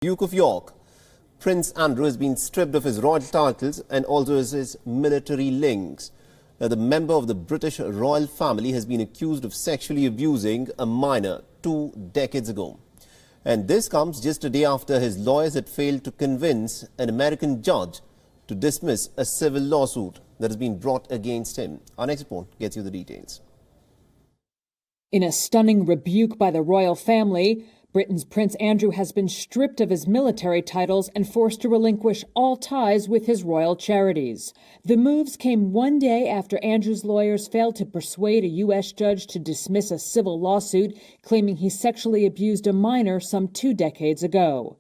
Duke of York, Prince Andrew, has been stripped of his royal titles and also his military links. Now, the member of the British royal family has been accused of sexually abusing a minor 2 decades ago. And this comes just a day after his lawyers had failed to convince an American judge to dismiss a civil lawsuit that has been brought against him. Our next report gets you the details. In a stunning rebuke by the royal family, Britain's Prince Andrew has been stripped of his military titles and forced to relinquish all ties with his royal charities. The moves came one day after Andrew's lawyers failed to persuade a U.S. judge to dismiss a civil lawsuit claiming he sexually abused a minor some 2 decades ago.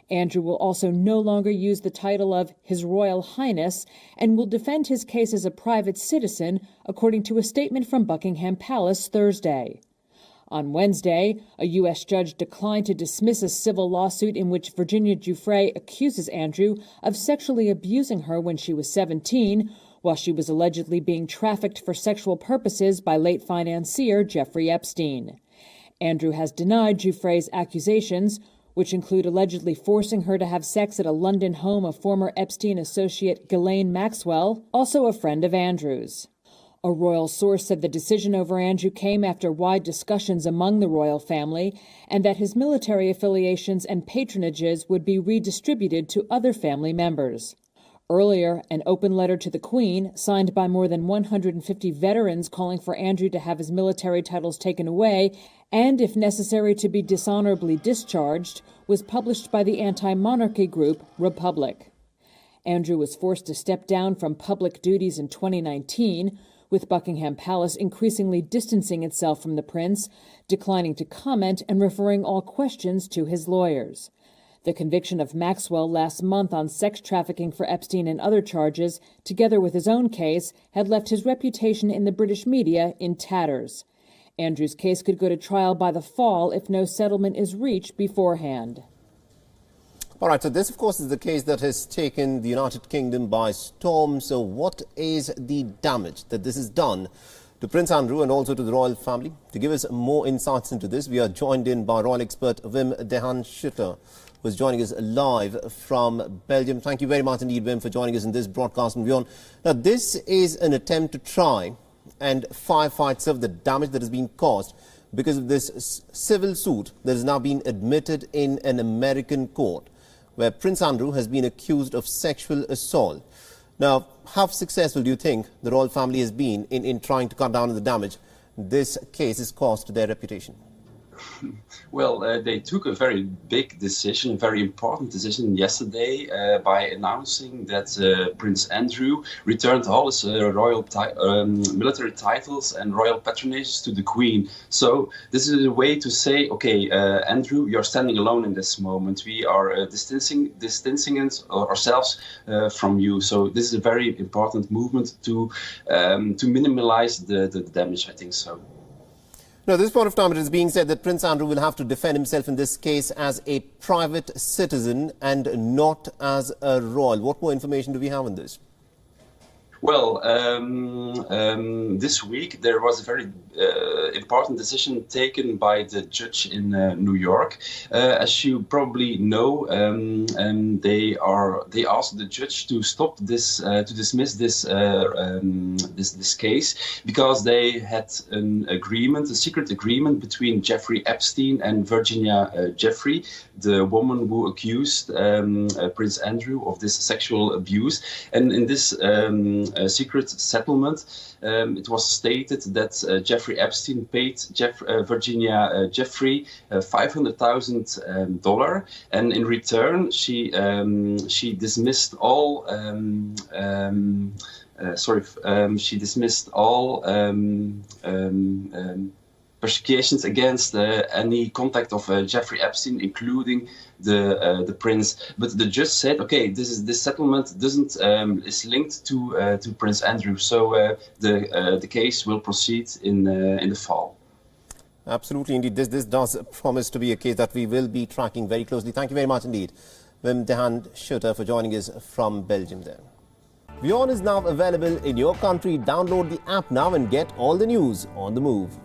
Andrew will also no longer use the title of His Royal Highness and will defend his case as a private citizen, according to a statement from Buckingham Palace Thursday. On Wednesday, a U.S. judge declined to dismiss a civil lawsuit in which Virginia Giuffre accuses Andrew of sexually abusing her when she was 17, while she was allegedly being trafficked for sexual purposes by late financier Jeffrey Epstein. Andrew has denied Giuffre's accusations, which include allegedly forcing her to have sex at a London home of former Epstein associate Ghislaine Maxwell, also a friend of Andrew's. A royal source said the decision over Andrew came after wide discussions among the royal family and that his military affiliations and patronages would be redistributed to other family members. Earlier, an open letter to the Queen, signed by more than 150 veterans calling for Andrew to have his military titles taken away and, if necessary, to be dishonorably discharged, was published by the anti-monarchy group Republic. Andrew was forced to step down from public duties in 2019, with Buckingham Palace increasingly distancing itself from the prince, declining to comment and referring all questions to his lawyers. The conviction of Maxwell last month on sex trafficking for Epstein and other charges, together with his own case, had left his reputation in the British media in tatters. Andrew's case could go to trial by the fall if no settlement is reached beforehand. All right, so this, of course, is the case that has taken the United Kingdom by storm. So what is the damage that this has done to Prince Andrew and also to the royal family? To give us more insights into this, we are joined in by royal expert Wim de Haan-Schutter, who is joining us live from Belgium. Thank you very much indeed, Wim, for joining us in this broadcast from WION. Now, this is an attempt to try and firefight of the damage that has been caused because of this civil suit that has now been admitted in an American court, where Prince Andrew has been accused of sexual assault. Now, how successful do you think the royal family has been in trying to cut down on the damage this case has caused to their reputation? Well, they took a very big decision, a very important decision yesterday by announcing that Prince Andrew returned all his royal military titles and royal patronages to the Queen. So this is a way to say, okay, Andrew, you're standing alone in this moment. We are distancing ourselves from you. So this is a very important movement to minimize the damage, I think so. Now, at this point of time, it is being said that Prince Andrew will have to defend himself in this case as a private citizen and not as a royal. What more information do we have on this? Well, this week there was a very important decision taken by the judge in New York. As you probably know, they asked the judge to stop this, to dismiss this case, because they had an agreement, a secret agreement between Jeffrey Epstein and Virginia Giuffre, the woman who accused Prince Andrew of this sexual abuse. And in this secret settlement, it was stated that Jeffrey Epstein paid Virginia Giuffre $500,000, and in return she dismissed all persecutions against any contact of Jeffrey Epstein, including the prince. But the judge said, okay, this settlement is linked to Prince Andrew, so the case will proceed in the fall. Absolutely, indeed. This does promise to be a case that we will be tracking very closely. Thank you very much indeed, Wim de Haan-Schutter, for joining us from Belgium there. WION is now available in your country. Download the app now and get all the news on the move.